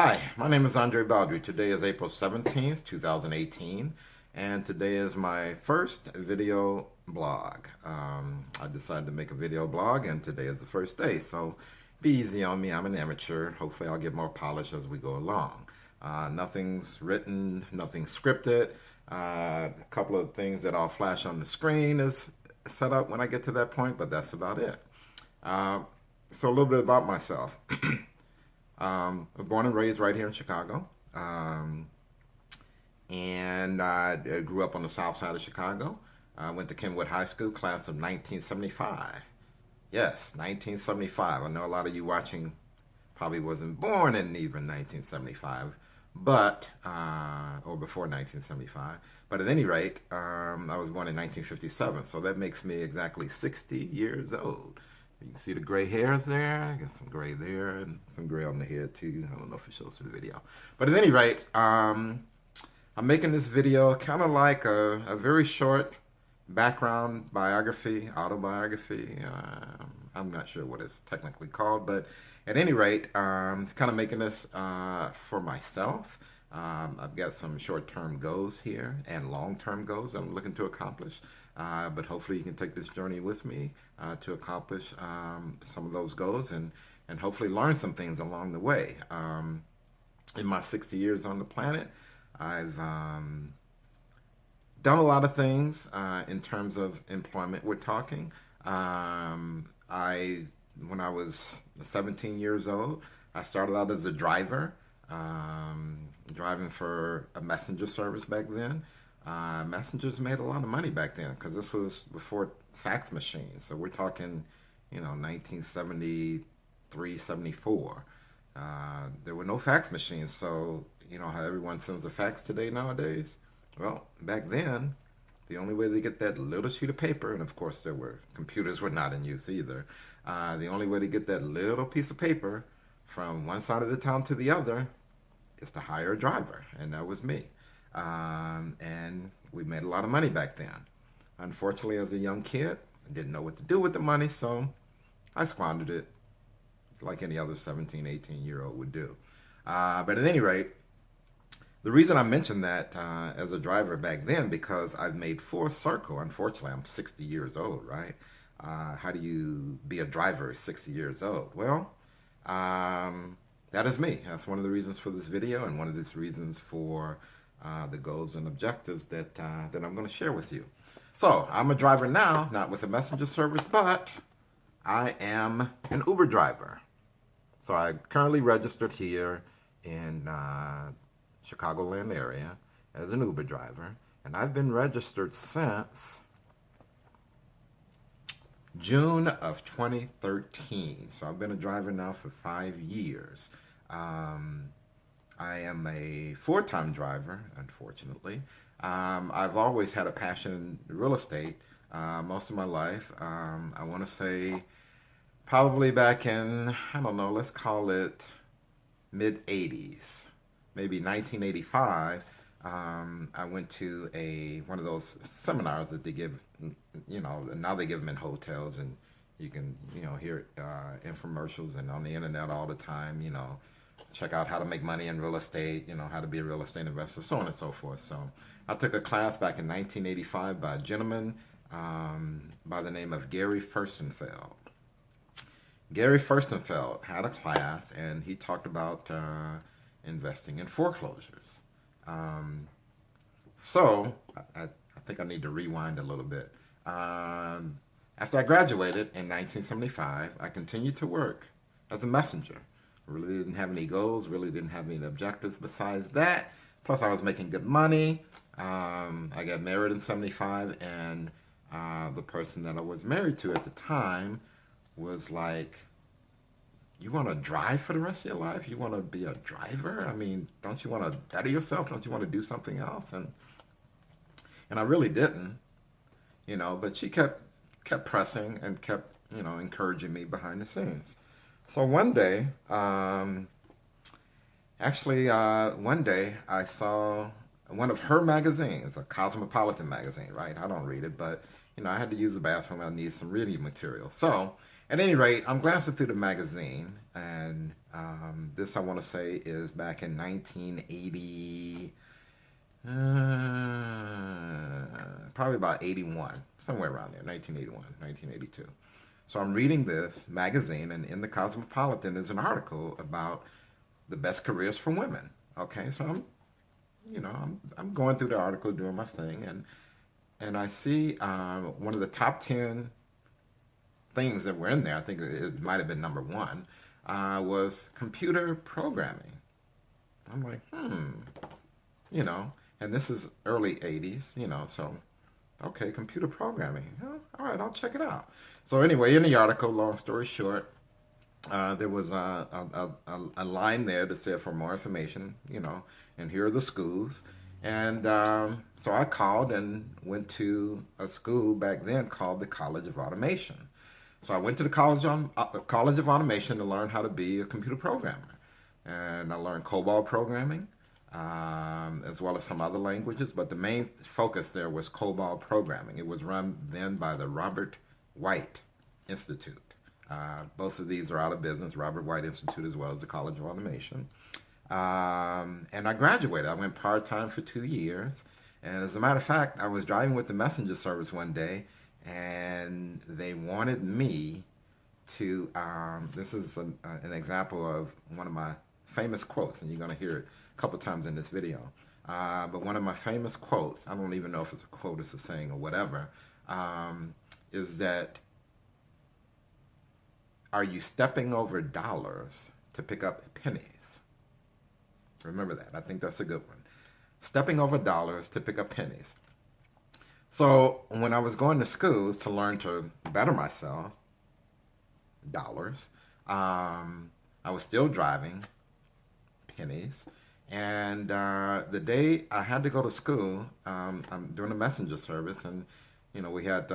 Hi, my name is Andre Baldry. Today is April 17th, 2018, and today is my first video blog. I decided to make a video blog, and today is the first day, so be easy on me. I'm an amateur. Hopefully I'll get more polished as we go along. Nothing's written, nothing's scripted. A couple of things that I'll flash on the screen is set up when I get to that point, but that's about it. So a little bit about myself. I was born and raised right here in Chicago. And I grew up on the south side of Chicago. I went to Kenwood High School, class of 1975. Yes, 1975. I know a lot of you watching probably wasn't born in even 1975, but, or before 1975. But at any rate, I was born in 1957, so that makes me exactly 60 years old. You can see the gray hairs there. I got some gray there and some gray on the head too. I don't know if it shows through the video. But at any rate, I'm making this video kind of like a very short background biography, autobiography. I'm not sure what it's technically called, but at any rate, kind of making this for myself. I've got some short-term goals here and long-term goals I'm looking to accomplish. But hopefully you can take this journey with me to accomplish some of those goals and hopefully learn some things along the way. In my 60 years on the planet, I've done a lot of things in terms of employment we're talking. When I was 17 years old, I started out as a driver, driving for a messenger service back then. Messengers made a lot of money back then because this was before fax machines. So we're talking, 1973, 74. There were no fax machines. So, how everyone sends a fax today nowadays? Well, back then, the only way to get that little sheet of paper, and of course computers were not in use either. The only way to get that little piece of paper from one side of the town to the other is to hire a driver. And that was me. And we made a lot of money back then. Unfortunately, as a young kid, I didn't know what to do with the money, so I squandered it like any other 17, 18-year-old would do. But at any rate, the reason I mentioned that as a driver back then, because I've made full circle. Unfortunately, I'm 60 years old, right? How do you be a driver at 60 years old? Well, that is me. That's one of the reasons for this video and one of the reasons for the goals and objectives that I'm going to share with you. So I'm a driver now, not with a messenger service, but I am an Uber driver. So I'm currently registered here in Chicagoland area as an Uber driver, and I've been registered since June of 2013. So I've been a driver now for 5 years. I am a full-time driver, unfortunately. I've always had a passion in real estate most of my life. I want to say probably back in, I don't know, let's call it mid-80s, maybe 1985. I went to one of those seminars that they give, now they give them in hotels, and you can, hear infomercials and on the internet all the time, check out how to make money in real estate, how to be a real estate investor, so on and so forth. So I took a class back in 1985 by a gentleman by the name of Gary Furstenfeld. Gary Furstenfeld had a class, and he talked about investing in foreclosures. So I think I need to rewind a little bit. After I graduated in 1975, I continued to work as a messenger. Really didn't have any goals, really didn't have any objectives besides that. Plus, I was making good money. I got married in 75, and the person that I was married to at the time was like, you want to drive for the rest of your life? You want to be a driver? I mean, don't you want to better yourself? Don't you want to do something else? And I really didn't, but she kept pressing and kept, encouraging me behind the scenes. So one day, one day I saw one of her magazines, a Cosmopolitan magazine, right? I don't read it, but, I had to use the bathroom. I needed some reading material. So, at any rate, I'm glancing through the magazine, and This, I want to say, is back in 1980, probably about 81, somewhere around there, 1981, 1982. So I'm reading this magazine, and in the Cosmopolitan is an article about the best careers for women. Okay, so I'm going through the article, doing my thing, and I see one of the top 10 things that were in there. I think it might have been number one, was computer programming. I'm like, you know, and this is early 80s, so okay, computer programming. Huh, all right, I'll check it out. So anyway, in the article, long story short, there was a line there that said for more information, and here are the schools. And so I called and went to a school back then called the College of Automation. So I went to the College of Automation to learn how to be a computer programmer. And I learned COBOL programming, as well as some other languages. But the main focus there was COBOL programming. It was run then by the Robert White Institute. Both of these are out of business, Robert White Institute as well as the College of Automation. And I graduated. I went part-time for 2 years. And as a matter of fact, I was driving with the messenger service one day, and they wanted me to, this is an example of one of my famous quotes, and you're going to hear it a couple times in this video. But one of my famous quotes, I don't even know if it's a quote, it's a saying or whatever, is that, are you stepping over dollars to pick up pennies? Remember that. I think that's a good one. Stepping over dollars to pick up pennies. So when I was going to school to learn to better myself, dollars, I was still driving, pennies. And the day I had to go to school, I'm doing a messenger service, and we had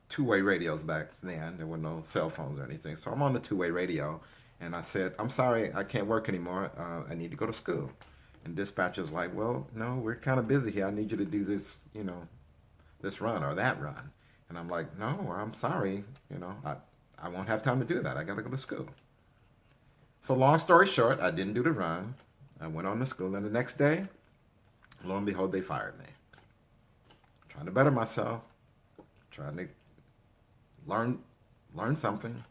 two-way radios back then. There were no cell phones or anything. So I'm on the two-way radio, and I said, I'm sorry, I can't work anymore. I need to go to school. And dispatcher's like, well, no, we're kind of busy here. I need you to do this, this run or that run. And I'm like, no, I'm sorry. I won't have time to do that. I got to go to school. So long story short, I didn't do the run. I went on to school, and the next day, lo and behold, they fired me. Trying to better myself, trying to learn something,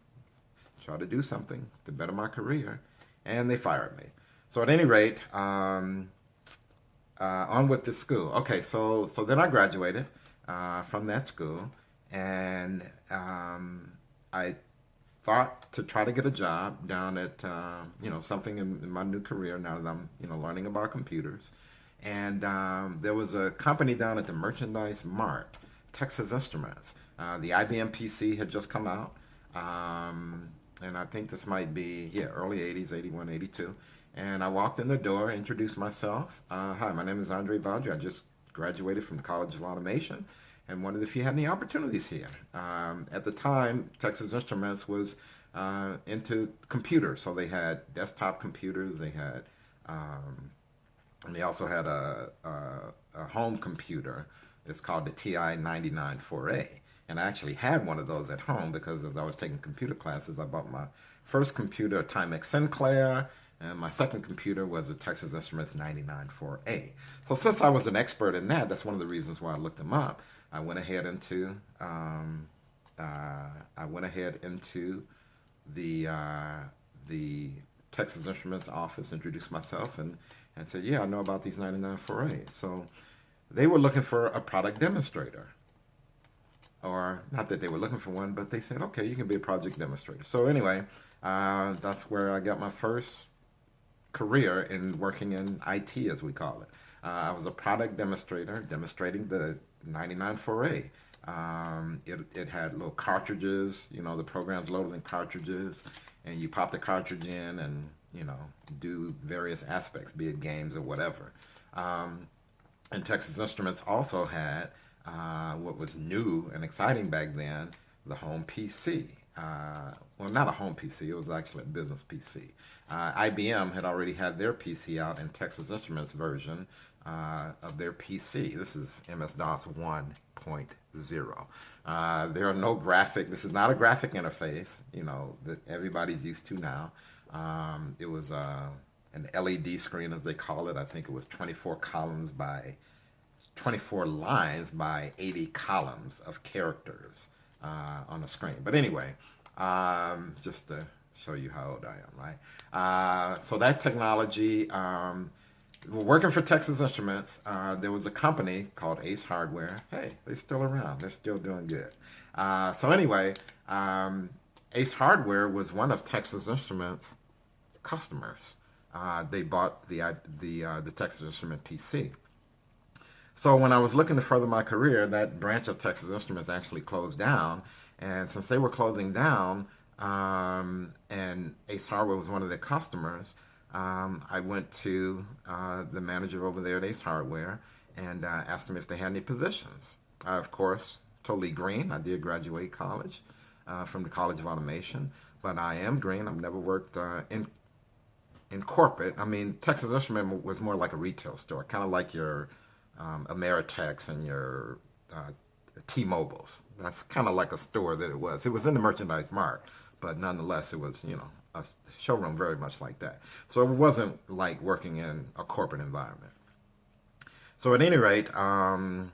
try to do something to better my career, and they fired me. So at any rate, on with the school. Okay, so then I graduated from that school, and I thought to try to get a job down at something in my new career now that I'm learning about computers. And there was a company down at the Merchandise Mart, Texas Instruments. The IBM PC had just come out, and I think this might be early 80s, 81, 82. And I walked in the door, introduced myself. Hi, my name is Andre Baudry. I just graduated from the College of Automation and wondered if you had any opportunities here. At the time, Texas Instruments was into computers, so they had desktop computers. They had, and they also had a home computer. It's called the TI 994A. And I actually had one of those at home because as I was taking computer classes, I bought my first computer, a Timex Sinclair, and my second computer was a Texas Instruments 994A. So since I was an expert in that, that's one of the reasons why I looked them up. I went ahead into the Texas Instruments office, introduced myself, and said, yeah, I know about these 994As. So they were looking for a product demonstrator. Or not that they were looking for one, but they said, okay, you can be a project demonstrator. So anyway, that's where I got my first career in working in IT, as we call it. I was a product demonstrator, demonstrating the 994A. It had little cartridges, the programs loaded in cartridges, and you pop the cartridge in and, do various aspects, be it games or whatever. And Texas Instruments also had what was new and exciting back then, the home PC. Well, not a home PC, it was actually a business PC. IBM had already had their PC out in Texas Instruments version of their PC. This is MS-DOS 1.0. There are no graphic, this is not a graphic interface, that everybody's used to now. It was an LED screen, as they call it. I think it was 24 columns by 24 lines by 80 columns of characters on the screen. But anyway, just to show you how old I am, right? So that technology, working for Texas Instruments, there was a company called Ace Hardware. Hey, they're still around. They're still doing good. So anyway, Ace Hardware was one of Texas Instruments' customers. They bought the Texas Instrument PC. So when I was looking to further my career, that branch of Texas Instruments actually closed down. And since they were closing down, and Ace Hardware was one of their customers, I went to the manager over there at Ace Hardware and asked them if they had any positions. Of course, totally green. I did graduate college from the College of Automation, but I am green. I've never worked in corporate. I mean, Texas Instrument was more like a retail store, kind of like your Ameritex and your T-Mobiles. That's kind of like a store that it was. It was in the merchandise mart, but nonetheless, it was, a showroom very much like that. So it wasn't like working in a corporate environment. So at any rate, I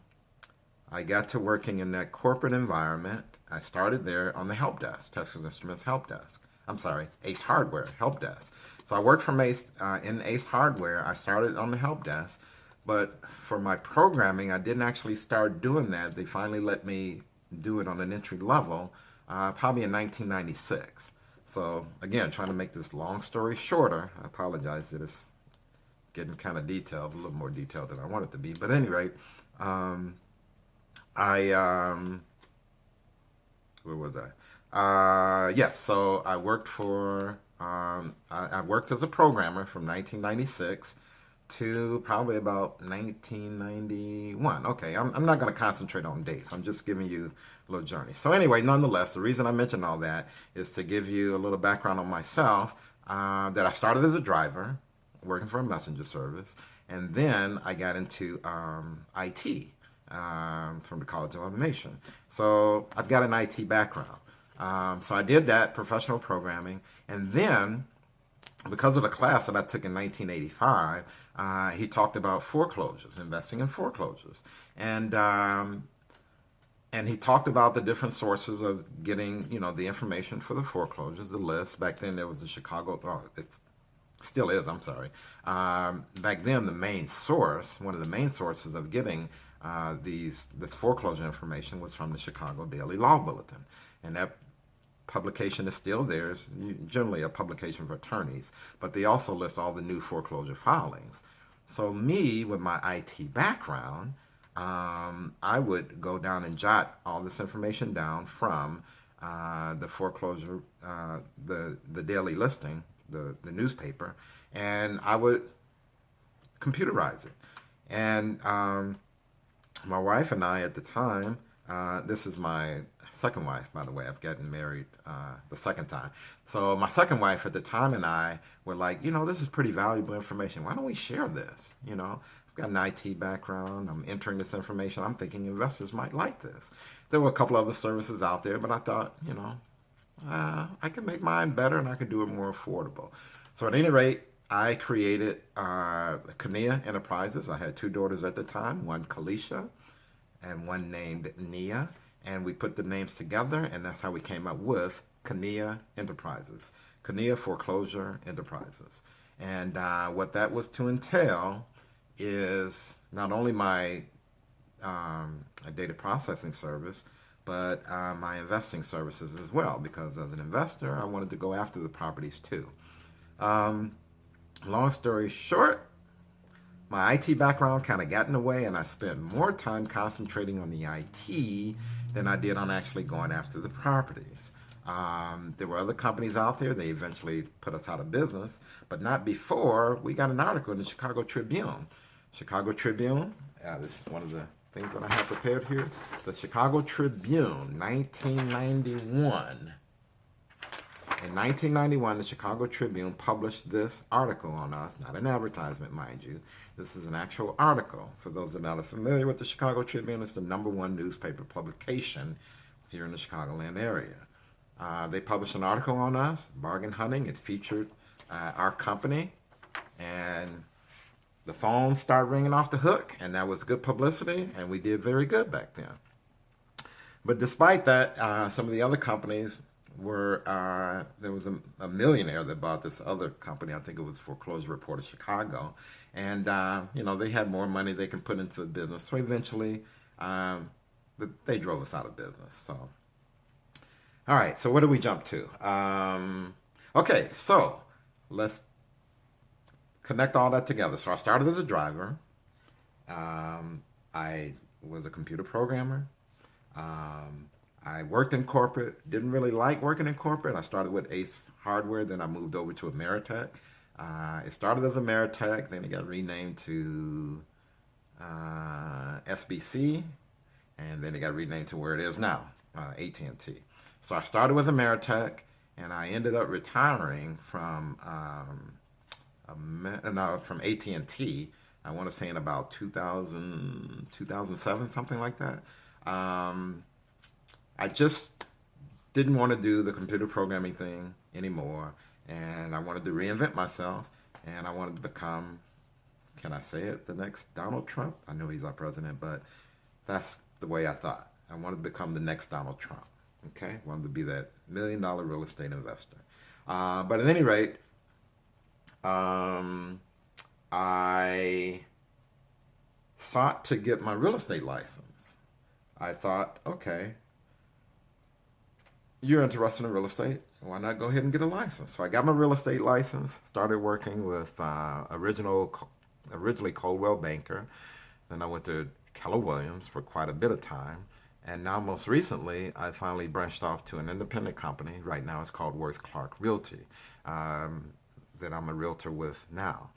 got to working in that corporate environment. I started there on the help desk, Texas Instruments help desk. I'm sorry, Ace Hardware help desk. So I worked from in Ace Hardware. I started on the help desk, but for my programming, I didn't actually start doing that. They finally let me do it on an entry level, probably in 1996. So again, trying to make this long story shorter, I apologize that it's getting kind of detailed, a little more detailed than I want it to be. But at any rate, where was I? Yes, so I worked I worked as a programmer from 1996 to probably about 1991. Okay, I'm not going to concentrate on dates. I'm just giving you a little journey. So anyway, nonetheless, the reason I mentioned all that is to give you a little background on myself, that I started as a driver, working for a messenger service, and then I got into IT from the College of Automation. So I've got an IT background. So I did that, professional programming, and then because of the class that I took in 1985, he talked about foreclosures, investing in foreclosures, and he talked about the different sources of getting, the information for the foreclosures, the list. Back then there was the Chicago, it still is, I'm sorry. Back then the main source, one of the main sources of getting this foreclosure information was from the Chicago Daily Law Bulletin, and that publication is still there. It's generally a publication for attorneys, but they also list all the new foreclosure filings. So me, with my IT background, I would go down and jot all this information down from the foreclosure, the daily listing, the newspaper, and I would computerize it. And my wife and I at the time, this is my second wife, by the way. I've gotten married the second time. So my second wife at the time and I were like, this is pretty valuable information. Why don't we share this? I've got an IT background. I'm entering this information. I'm thinking investors might like this. There were a couple other services out there, but I thought, I could make mine better and I could do it more affordable. So at any rate, I created Kania Enterprises. I had two daughters at the time, one Kalisha and one named Nia. And we put the names together, and that's how we came up with Kania Enterprises, Kania Foreclosure Enterprises. And what that was to entail is not only my data processing service, but my investing services as well, because as an investor, I wanted to go after the properties too. Long story short, my IT background kind of got in the way, and I spent more time concentrating on the IT than I did on actually going after the properties. There were other companies out there. They eventually put us out of business, but not before we got an article in the Chicago Tribune. Chicago Tribune, this is one of the things that I have prepared here. The Chicago Tribune, 1991. In 1991, the Chicago Tribune published this article on us, not an advertisement, mind you. This is an actual article. For those that are not familiar with the Chicago Tribune, it's the #1 newspaper publication here in the Chicagoland area. They published an article on us, bargain hunting. It featured our company, and the phone started ringing off the hook, and that was good publicity, and we did very good back then. But despite that, some of the other companies were, there was a millionaire that bought this other company. I think it was Foreclosure Report of Chicago. And, they had more money they can put into the business. So eventually, they drove us out of business. So, all right. So what do we jump to? Okay. So let's connect all that together. So I started as a driver. I was a computer programmer. I worked in corporate, didn't really like working in corporate. I started with Ace Hardware, then I moved over to Ameritech. It started as Ameritech, then it got renamed to SBC, and then it got renamed to where it is now, AT&T. So I started with Ameritech, and I ended up retiring from from AT&T. I want to say in about 2000, 2007, something like that. I just didn't want to do the computer programming thing anymore, and I wanted to reinvent myself, and I wanted to become, can I say it, the next Donald Trump? I know he's our president, but that's the way I thought. I wanted to become the next Donald Trump, okay? I wanted to be that $1 million real estate investor. But at any rate, I sought to get my real estate license. I thought, okay, you're interested in real estate, why not go ahead and get a license? So I got my real estate license, started working with originally Coldwell Banker. Then I went to Keller Williams for quite a bit of time. And now most recently, I finally branched off to an independent company. Right now it's called Worth Clark Realty, that I'm a realtor with now.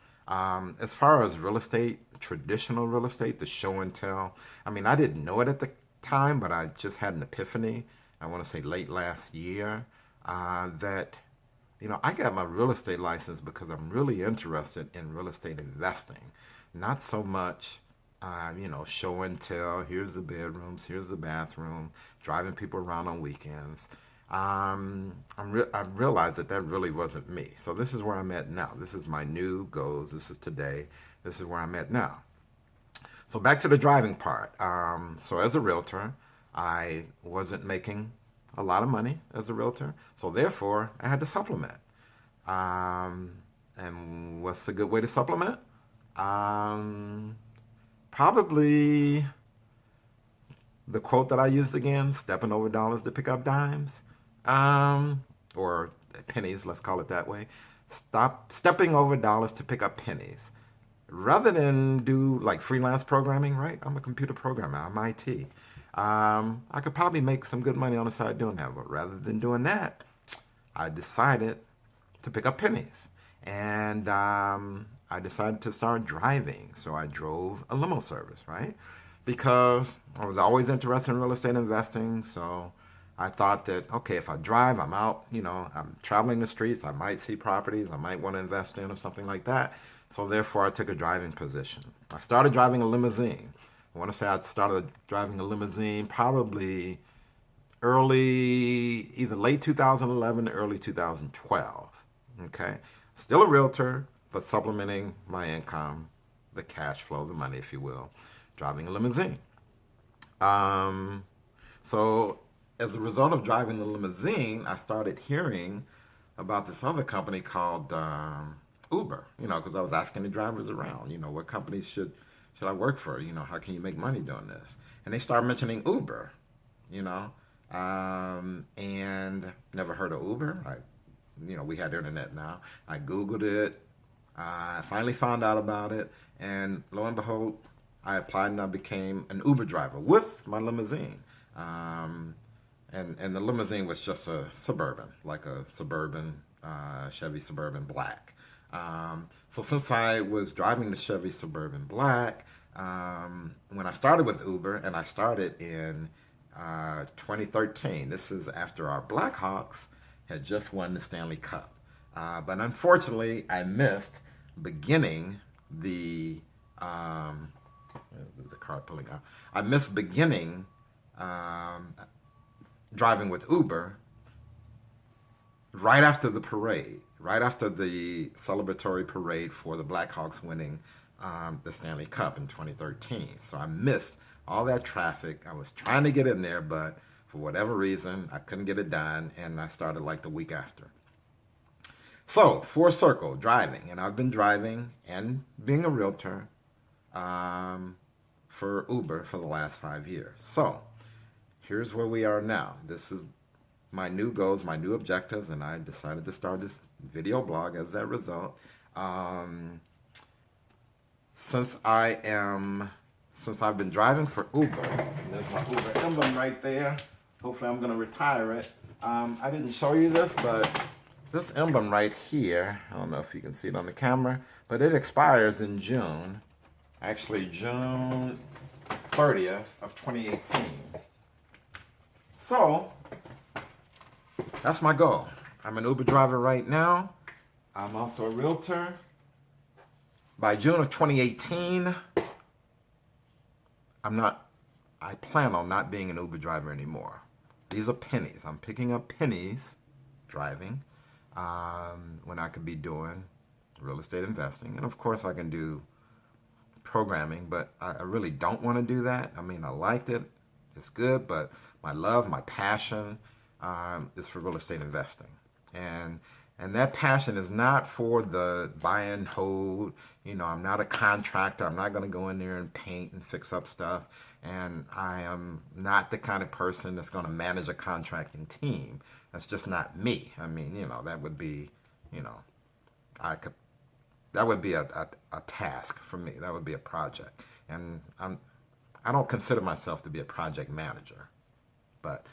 As far as real estate, traditional real estate, the show and tell, I mean, I didn't know it at the time, but I just had an epiphany, I want to say late last year, that, I got my real estate license because I'm really interested in real estate investing. Not so much, show and tell, here's the bedrooms, here's the bathroom, driving people around on weekends. I realized that really wasn't me. So this is where I'm at now. This is my new goals. This is today. This is where I'm at now. So back to the driving part. So as a realtor, I wasn't making a lot of money as a realtor. So therefore, I had to supplement. And what's a good way to supplement? Probably the quote that I used again, stepping over dollars to pick up dimes. Or pennies, let's call it that way. Stop stepping over dollars to pick up pennies. Rather than do like freelance programming, right? I'm a computer programmer, I'm IT. I could probably make some good money on the side doing that, but rather than doing that, I decided to pick up pennies. And I decided to start driving. So I drove a limo service, right? Because I was always interested in real estate investing. So I thought that, okay, if I drive, I'm out, I'm traveling the streets, I might see properties I might want to invest in or something like that. So therefore, I took a driving position. I started driving a limousine. I want to say I started driving a limousine probably either late 2011 or early 2012. Okay? Still a realtor, but supplementing my income, the cash flow, the money, if you will, driving a limousine. So as a result of driving the limousine, I started hearing about this other company called Uber, because I was asking the drivers around, what companies should I work for? How can you make money doing this? And they started mentioning Uber, and never heard of Uber. We had internet now. I Googled it. I finally found out about it. And lo and behold, I applied and I became an Uber driver with my limousine. And the limousine was just a Suburban, like a Suburban, Chevy Suburban Black. So since I was driving the Chevy Suburban Black, when I started with Uber, and I started in 2013, this is after our Blackhawks had just won the Stanley Cup. But unfortunately, I missed beginning the, there's a car pulling out. I missed beginning driving with Uber right after the parade, right after the celebratory parade for the Blackhawks winning the Stanley Cup in 2013. So I missed all that traffic. I was trying to get in there, but for whatever reason, I couldn't get it done, and I started like the week after. So, Four Circle, driving, and I've been driving and being a realtor for Uber for the last 5 years. So, here's where we are now. This is my new goals, my new objectives, and I decided to start this video blog as that result. Since I've been driving for Uber, there's my Uber emblem right there. Hopefully I'm gonna retire it. I didn't show you this, but this emblem right here, I don't know if you can see it on the camera, but it expires in June, actually June 30th of 2018. So, that's my goal. I'm an Uber driver right now. I'm also a realtor. By June of 2018, I plan on not being an Uber driver anymore. These are pennies. I'm picking up pennies driving when I could be doing real estate investing. And of course I can do programming, but I really don't want to do that. I mean, I liked it. It's good, but my love, my passion is for real estate investing. And that passion is not for the buy and hold. You know, I'm not a contractor. I'm not going to go in there and paint and fix up stuff. And I am not the kind of person that's going to manage a contracting team. That's just not me. I mean, you know, that would be, you know, that would be a task for me. That would be a project. And I don't consider myself to be a project manager. But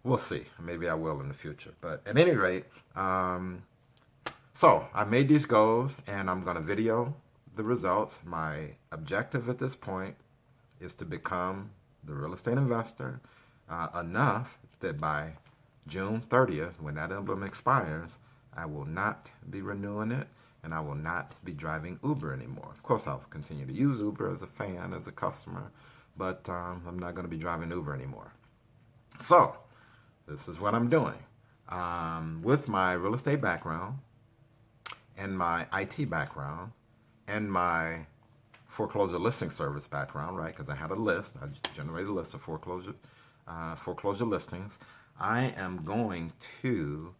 we'll see. Maybe I will in the future. But at any rate, so I made these goals, and I'm going to video the results. My objective at this point is to become the real estate investor enough that by June 30th, when that emblem expires, I will not be renewing it, and I will not be driving Uber anymore. Of course, I'll continue to use Uber as a fan, as a customer, but I'm not going to be driving Uber anymore. So, this is what I'm doing. With my real estate background, and my IT background, and my foreclosure listing service background, right? Because I had a list. I generated a list of foreclosure listings. I am going to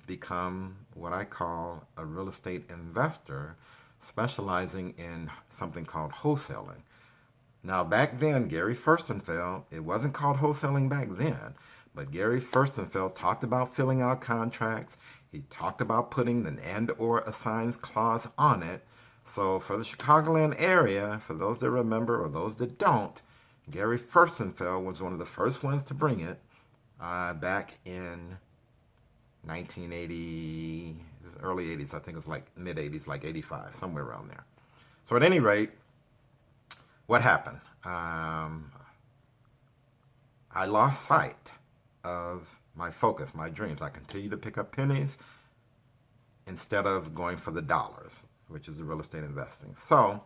become what I call a real estate investor, specializing in something called wholesaling. Now, back then, Gary Furstenfeld, it wasn't called wholesaling back then, but Gary Furstenfeld talked about filling out contracts. He talked about putting the and/or assigns clause on it. So for the Chicagoland area, for those that remember or those that don't, Gary Furstenfeld was one of the first ones to bring it back in 1980, early 80s. I think it was like mid 80s, like 85, somewhere around there. So at any rate, what happened? I lost sight of my focus, my dreams. I continued to pick up pennies instead of going for the dollars, which is the real estate investing. So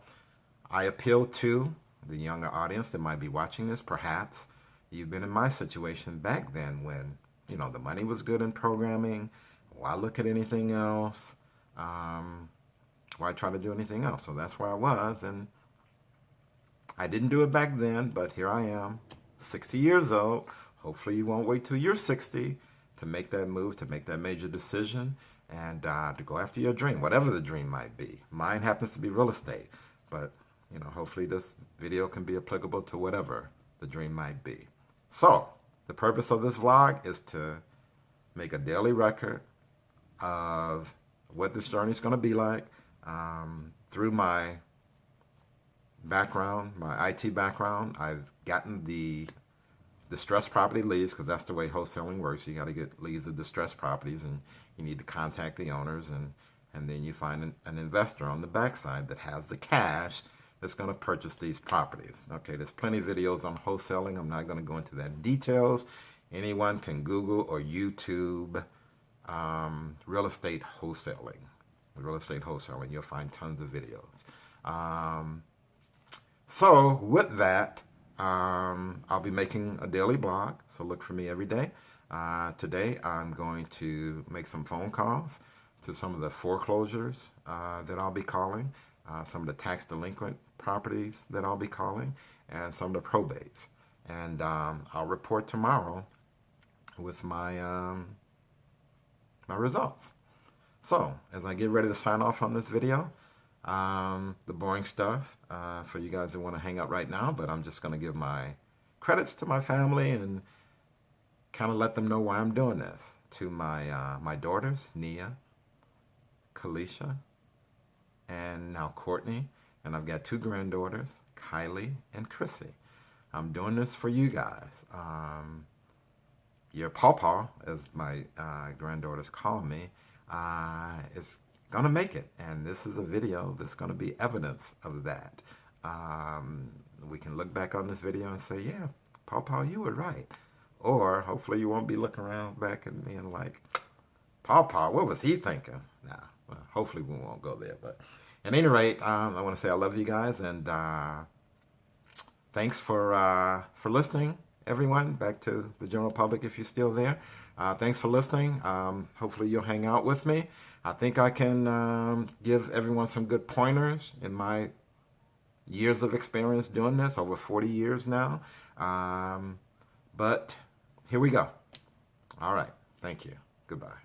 I appeal to the younger audience that might be watching this. Perhaps you've been in my situation back then when, you know, the money was good in programming. Why look at anything else? Why try to do anything else? So that's where I was, and I didn't do it back then, but here I am, 60 years old. Hopefully you won't wait till you're 60 to make that move, to make that major decision, and to go after your dream, whatever the dream might be. Mine happens to be real estate, but you know, hopefully this video can be applicable to whatever the dream might be. So, the purpose of this vlog is to make a daily record of what this journey is going to be like through my background, my IT background. I've gotten the distressed property leads, because that's the way wholesaling works. You got to get leads of distressed properties, and you need to contact the owners, and then you find an investor on the backside that has the cash that's going to purchase these properties. Okay, there's plenty of videos on wholesaling. I'm not going to go into that in details. Anyone can Google or YouTube real estate wholesaling. Real estate wholesaling. You'll find tons of videos. So with that, I'll be making a daily blog, so look for me every day. Today I'm going to make some phone calls to some of the foreclosures that I'll be calling, some of the tax delinquent properties that I'll be calling, and some of the probates. And I'll report tomorrow with my my results. So as I get ready to sign off on this video, the boring stuff for you guys that want to hang out right now, but I'm just going to give my credits to my family and kind of let them know why I'm doing this. To my my daughters, Nia, Kalisha, and now Courtney, and I've got 2 granddaughters, Kylie and Chrissy. I'm doing this for you guys. Your pawpaw, as my granddaughters call me, is gonna make it, and this is a video that's gonna be evidence of that. We can look back on this video and say, yeah, pawpaw, you were right. Or hopefully you won't be looking around back at me and like, pawpaw, what was he thinking? Nah, well, hopefully we won't go there. But at any rate, I want to say I love you guys, and thanks for listening, everyone. Back to the general public, if you're still there. Thanks for listening. Hopefully you'll hang out with me. I think I can give everyone some good pointers in my years of experience doing this, over 40 years now. But here we go. All right. Thank you. Goodbye.